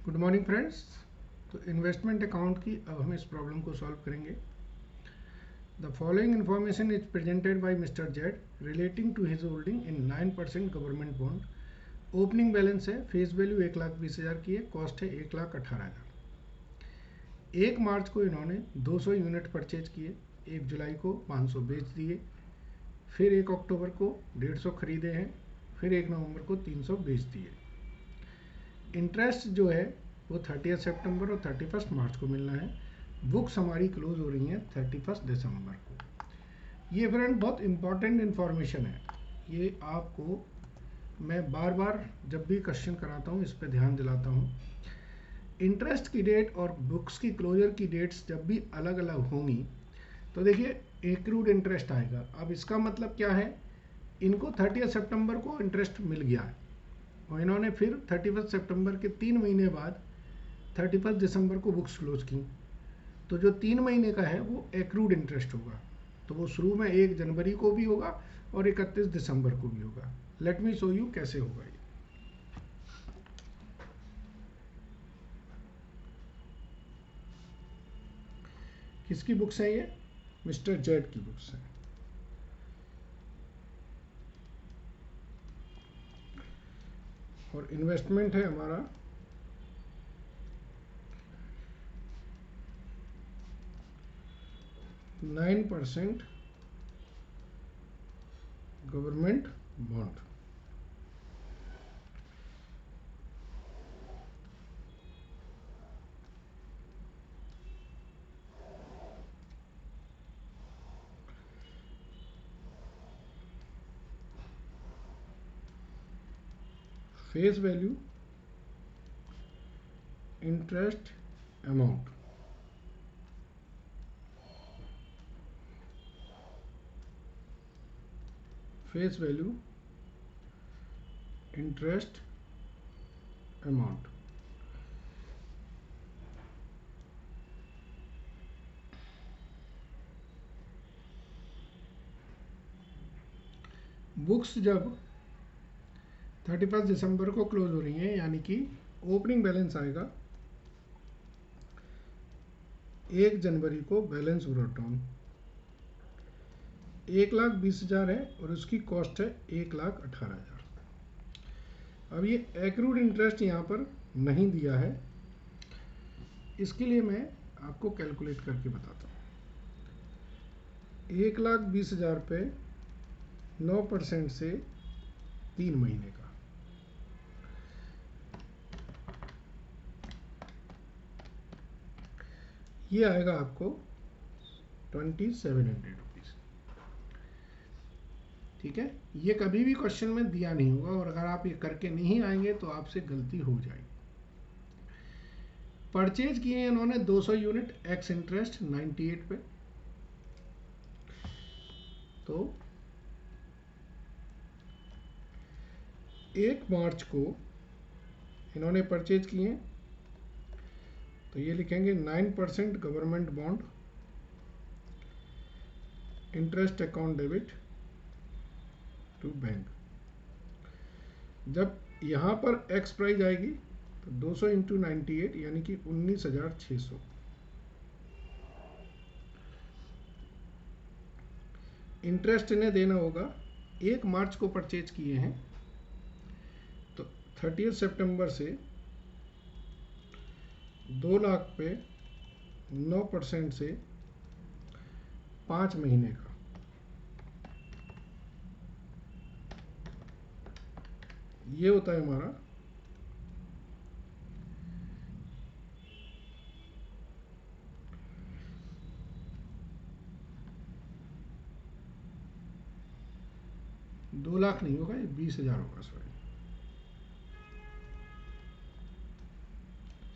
Good morning friends. तो investment account की अब हम इस प्रॉब्लम को सॉल्व करेंगे। The following information is presented by mister Z relating to his holding in 9% government bond. Opening balance है, फेस वैल्यू 1,20,000 की है, कॉस्ट है 1,18,000। 1 मार्च को इन्होंने 200 यूनिट परचेज किए, 1 जुलाई को 500 बेच दिए, फिर 1 अक्टूबर को 150 खरीदे हैं, फिर 1 नवंबर को 300 बेच दिए। इंटरेस्ट जो है वो 30 सितंबर और 31 मार्च को मिलना है। बुक्स हमारी क्लोज हो रही हैं 31 दिसंबर को। ये फ्रेंड बहुत इंपॉर्टेंट इन्फॉर्मेशन है, ये आपको मैं बार बार जब भी क्वेश्चन कराता हूँ इस पर ध्यान दिलाता हूँ। इंटरेस्ट की डेट और बुक्स की क्लोजर की डेट्स जब भी अलग अलग होंगी तो देखिए एक्रूड इंटरेस्ट आएगा। अब इसका मतलब क्या है, इनको 30 सितंबर को इंटरेस्ट मिल गया है और इन्होंने फिर 31 सितंबर के 3 महीने बाद 31 दिसंबर को बुक्स क्लोज की, तो जो 3 महीने का है वो एक्रूड इंटरेस्ट होगा। तो वो शुरू में 1 जनवरी को भी होगा और 31 दिसंबर को भी होगा। लेट मी शो यू कैसे होगा ये। किसकी बुक्स हैं ये? मिस्टर जेड की बुक्स हैं। और इन्वेस्टमेंट है हमारा 9% government bond. Face value, interest amount. Face value, interest amount. Books जब 31 दिसंबर को क्लोज हो रही हैं, यानी कि ओपनिंग बैलेंस आएगा 1 जनवरी को बैलेंस ब्रॉट डाउन 1,20,000 है और उसकी कॉस्ट है 1,18,000। अब ये एक्रूड इंटरेस्ट यहाँ पर नहीं दिया है, इसके लिए मैं आपको कैलकुलेट करके बताता हूँ। 1,20,000 पे 9% से 3 महीने का, ये आएगा आपको 2,700 रुपीज़। ठीक है, ये कभी भी क्वेश्चन में दिया नहीं होगा और अगर आप ये करके नहीं आएंगे तो आपसे गलती हो जाएगी। परचेज किए इन्होंने 200 यूनिट एक्स इंटरेस्ट 98 पे, तो 1 मार्च को इन्होंने परचेज किए, तो ये लिखेंगे 9% government bond, interest account debit to bank. जब यहाँ पर एक्स प्राइस आएगी तो 200 इंटू 98 यानी कि 19,600। इंटरेस्ट इन्हें देना होगा, 1 मार्च को परचेज किए हैं तो 30 सितंबर से 2 लाख पे 9% से 5 महीने का, ये होता है हमारा 2 लाख नहीं होगा, ये 20,000 होगा, सॉरी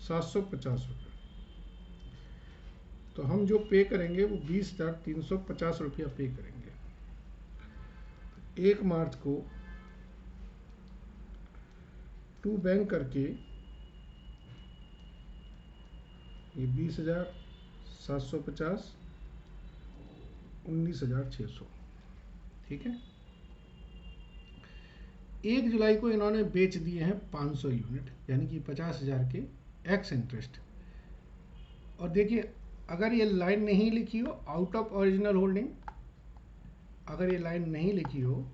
750 रुपये। तो हम जो पे करेंगे वो 20,350 रुपया पे करेंगे। 1 मार्च को टू बैंक करके ये 20,750 19,600। ठीक है, 1 जुलाई को इन्होंने बेच दिए हैं 500 यूनिट, यानी कि 50,000 के एक्स इंटरेस्ट। और देखिए अगर ये लाइन नहीं लिखी हो आउट ऑफ ओरिजिनल होल्डिंग, अगर ये लाइन नहीं लिखी हो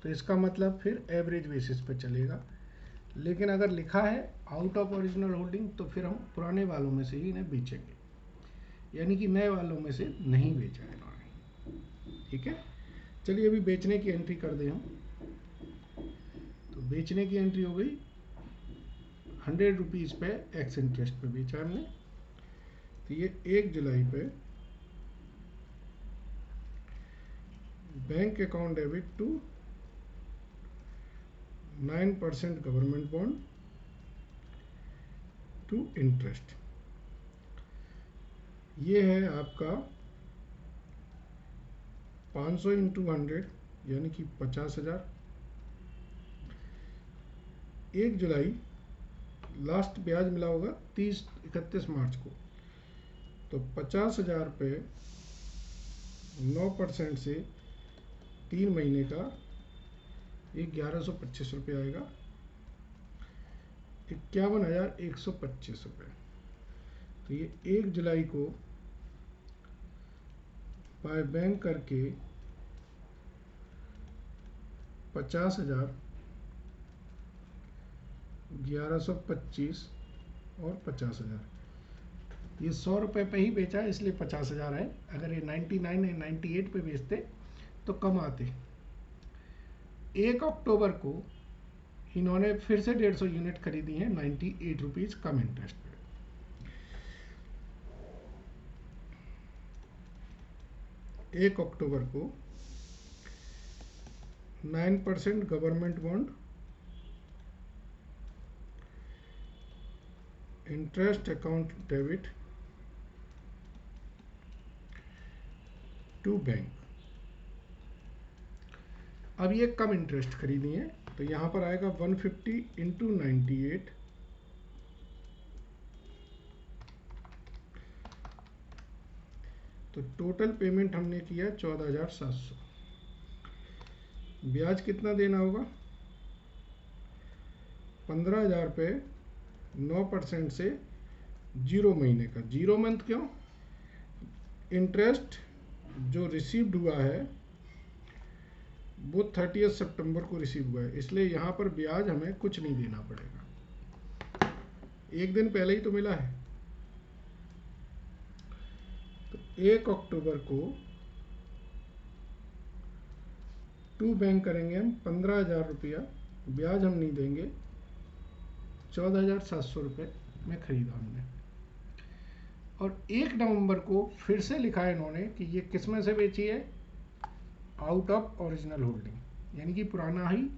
तो इसका मतलब फिर एवरेज बेसिस पे चलेगा, लेकिन अगर लिखा है आउट ऑफ ओरिजिनल होल्डिंग तो फिर हम पुराने वालों में से ही इन्हें बेचेंगे, यानी कि नए वालों में से नहीं बेचा है इन्होंने। ठीक है, चलिए अभी बेचने की एंट्री कर दें हम। तो बेचने की एंट्री हो गई 100 रुपीज़ पे एक्स इंटरेस्ट पे बेचा हमने। तो ये 1 जुलाई पे bank account debit to 9% government bond to interest. ये है आपका 500 इंटू 100 यानी कि 50,000। 1 जुलाई लास्ट ब्याज मिला होगा 31 मार्च को, तो 50,000 पे 9% से 3 महीने का ये 1125 रुपये आएगा, 51,125 रुपये। तो ये 1 जुलाई को बाय बैंक करके 50,000, 1125 और 50,000, ये 100 रुपये पे ही बेचा है इसलिए 50,000 है। अगर ये 99 या 98 पे बेचते तो कम आते। 1 अक्टूबर को इन्होंने फिर से 150 यूनिट खरीदी है 98 रुपीज़ कम इंटरेस्ट पे। एक अक्टूबर को 9% government bond interest account debit to bank. अब ये कम इंटरेस्ट खरीदी है तो यहाँ पर आएगा 150 इंटू 98, तो टोटल पेमेंट हमने किया 14,700। ब्याज कितना देना होगा? 15,000 पे 9% से 0 महीने का। 0 मंथ क्यों? इंटरेस्ट जो रिसीव्ड हुआ है वो 30 सितंबर को रिसीव हुआ है, इसलिए यहाँ पर ब्याज हमें कुछ नहीं देना पड़ेगा, 1 दिन पहले ही तो मिला है। तो 1 अक्टूबर को टू बैंक करेंगे हम 15,000 रुपया, ब्याज हम नहीं देंगे, 14,700 रुपये में खरीदा हमने। और 1 नवंबर को फिर से लिखा है इन्होंने कि ये किस में से बेची है? आउट ऑफ ओरिजिनल होल्डिंग, यानी कि पुराना ही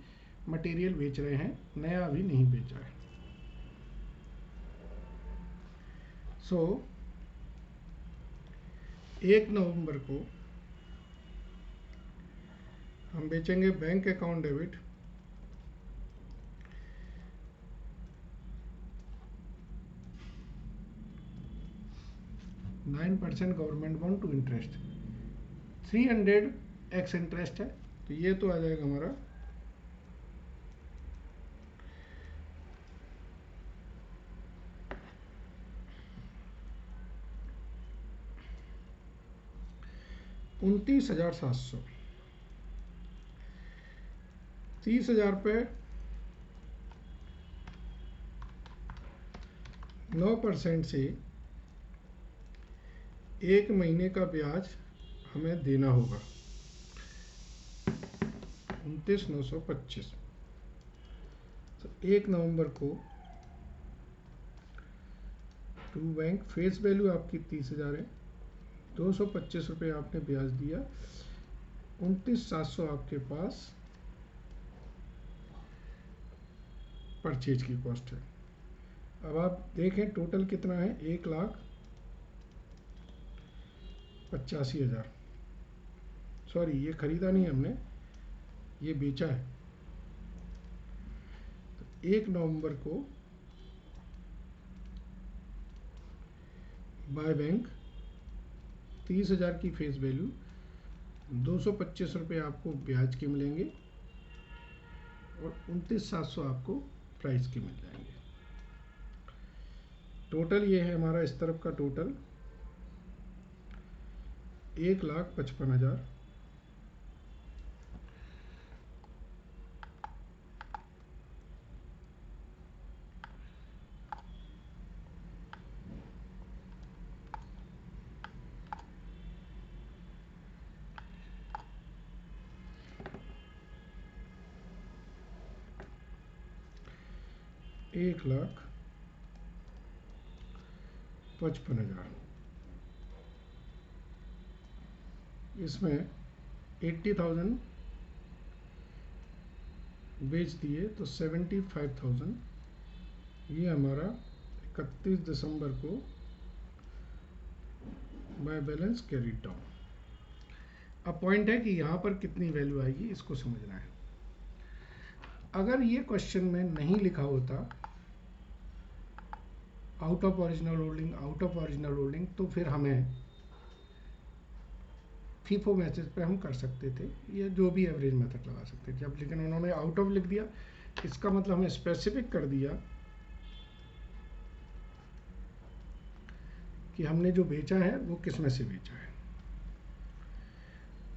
मटेरियल बेच रहे हैं, नया अभी नहीं बेचा है। सो 1 नवंबर को हम बेचेंगे bank account debit %9 government bond to interest, 300 X interest है, तो ये तो आ जाएगा हमारा 29,700। 30,000 पे 9% से 1 महीने का ब्याज हमें देना होगा 29,925। तो 1 नवंबर को टू बैंक फेस वैल्यू आपकी 30,000 है, 225 रुपये आपने ब्याज दिया, 29,700 आपके पास परचेज की कॉस्ट है। अब आप देखें टोटल कितना है, 1,85,000। सॉरी, ये खरीदा नहीं हमने, ये बेचा है। तो 1 नवंबर को बाय बैंक 30,000 की फेस वैल्यू, 225 रुपये आपको ब्याज के मिलेंगे और 29,700 आपको प्राइस के मिल जाएंगे। टोटल ये है हमारा इस तरफ का टोटल 1,55,000। 1,55,000, इसमें 80,000 बेच दिए तो 75,000 ये हमारा 31 दिसंबर को बाय बैलेंस कैरी डाउन। अब पॉइंट है कि यहाँ पर कितनी वैल्यू आएगी इसको समझना है। अगर ये क्वेश्चन में नहीं लिखा होता आउट ऑफ ओरिजिनल होल्डिंग, तो फिर हमें फीफो मैसेज पे हम कर सकते थे या जो भी एवरेज मेथड लगा सकते थे। अब लेकिन उन्होंने आउट ऑफ लिख दिया, इसका मतलब हमें स्पेसिफिक कर दिया कि हमने जो बेचा है वो किस में से बेचा है।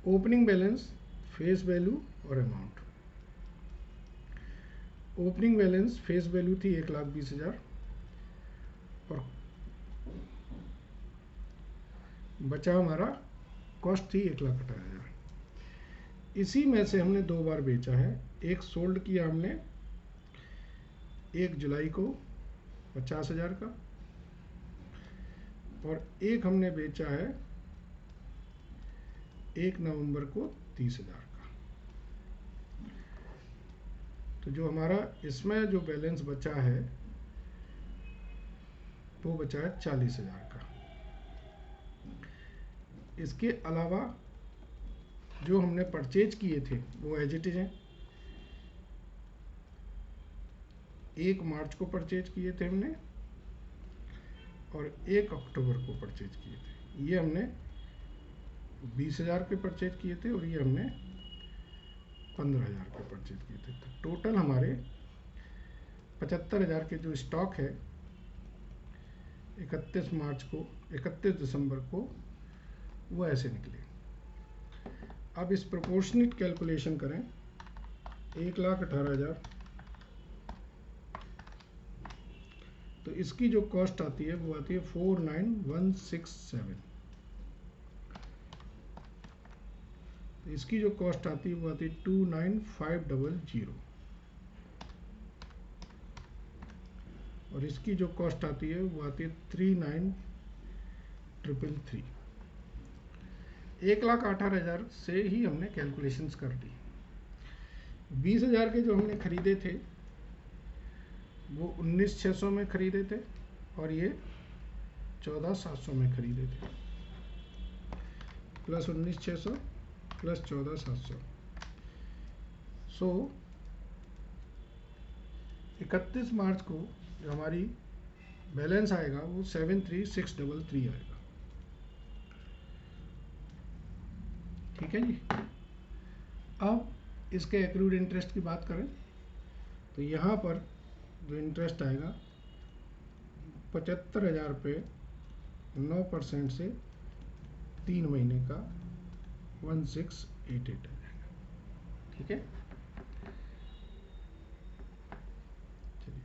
ओपनिंग बैलेंस, फेस वैल्यू और amount. Opening balance face value थी 1,20,000 और बचा हमारा कॉस्ट थी 1,18,000। इसी में से हमने 2 बार बेचा है। एक सोल्ड किया हमने 1 जुलाई को 50,000 का और एक हमने बेचा है 1 नवंबर को 30,000 का। तो जो हमारा इसमें जो बैलेंस बचा है वो बचा है 40,000 का। इसके अलावा जो हमने परचेज किए थे वो एज इट इज हैं। 1 मार्च को परचेज किए थे हमने और 1 अक्टूबर को परचेज किए थे। ये हमने 20,000 के परचेज किए थे और ये हमने 15,000 के परचेज किए थे। तो टोटल हमारे 75,000 के जो स्टॉक है 31 दिसंबर को वो ऐसे निकले। अब इस प्रोपोर्शनेट कैलकुलेशन करें। 1,18,000 तो इसकी जो कॉस्ट आती है वो आती है 49,167। तो इसकी जो कॉस्ट आती है वो आती है 29,500 और इसकी जो कॉस्ट आती है वो आती है 39,333। 1,18,000 से ही हमने कैलकुलेशंस कर ली। 20,000 के जो हमने खरीदे थे वो 19,600 में खरीदे थे और ये 14,700 में खरीदे थे। Plus 19,600 plus 14,700। सो 31 मार्च को जो हमारी बैलेंस आएगा वो 73,633 आएगा। ठीक है जी। अब इसके एक्रूड इंटरेस्ट की बात करें तो यहाँ पर जो इंटरेस्ट आएगा 75,000 पे 9% से 3 महीने का 1688 आ जाएगा। ठीक है। चलिए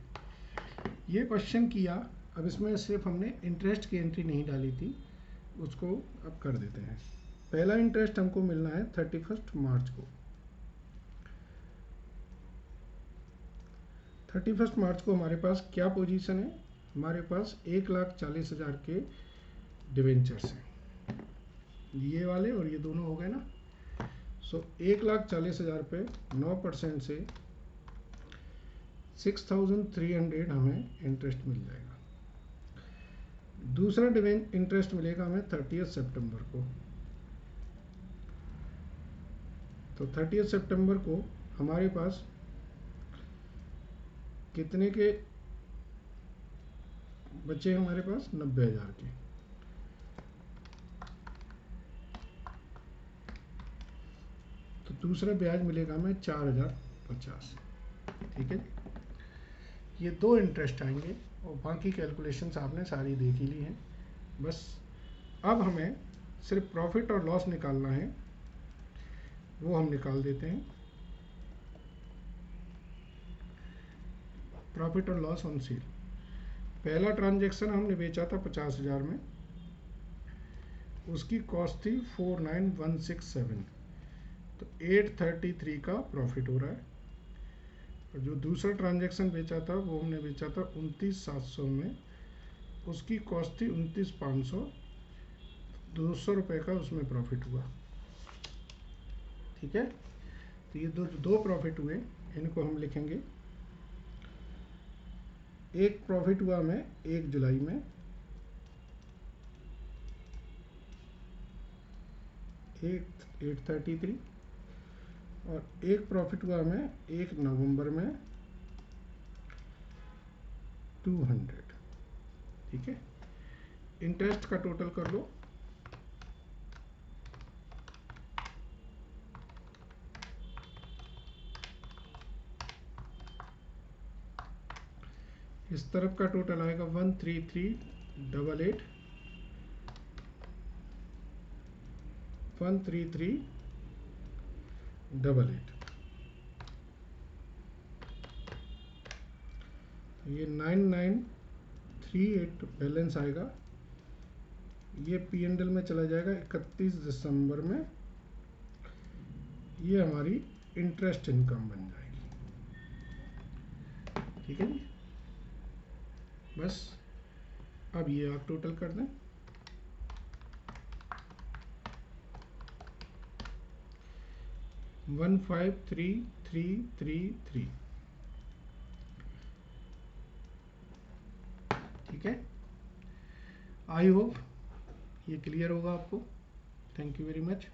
ये क्वेश्चन किया। अब इसमें सिर्फ हमने इंटरेस्ट की एंट्री नहीं डाली थी, उसको अब कर देते हैं। पहला इंटरेस्ट हमको मिलना है 31 मार्च को। 31 मार्च को हमारे पास क्या पोजीशन है? हमारे पास 1,40,000 के डिवेंचर्स हैं, ये वाले और ये दोनों हो गए ना। सो 1,40,000 पे 9% से 6,300 हमें इंटरेस्ट मिल जाएगा। दूसरा इंटरेस्ट मिलेगा हमें 30 सितंबर को। तो 30 सितंबर को हमारे पास कितने के बचे? हमारे पास 90,000 के। तो दूसरा ब्याज मिलेगा हमें 4,050। ठीक है जी। ये 2 इंटरेस्ट आएंगे और बाकी कैलकुलेशंस आपने सारी देख ही ली हैं। बस अब हमें सिर्फ प्रॉफिट और लॉस निकालना है, वो हम निकाल देते हैं। प्रॉफिट और लॉस ऑन सेल। पहला ट्रांजैक्शन हमने बेचा था 50,000 में, उसकी कॉस्ट थी 49,167, तो 833 का प्रॉफिट हो रहा है। और जो दूसरा ट्रांजैक्शन बेचा था वो हमने बेचा था 29,700 में, उसकी कॉस्ट थी 29,500, 200 रुपये का उसमें प्रॉफिट हुआ। ठीक है, तो ये दो प्रॉफिट हुए, इनको हम लिखेंगे। एक प्रॉफिट हुआ हमें 1 जुलाई में, 833, और एक प्रॉफिट हुआ हमें 1 नवंबर में 200। ठीक है, इंटरेस्ट का टोटल कर लो। इस तरफ का टोटल आएगा 13388, 13388। ये 9938 बैलेंस आएगा, ये P&L में चला जाएगा 31 दिसंबर में। ये हमारी इंटरेस्ट इनकम बन जाएगी। ठीक है जी, बस अब ये आप टोटल कर दें। वन 153,333। ठीक है, आई होप ये क्लियर होगा आपको। Thank you very much.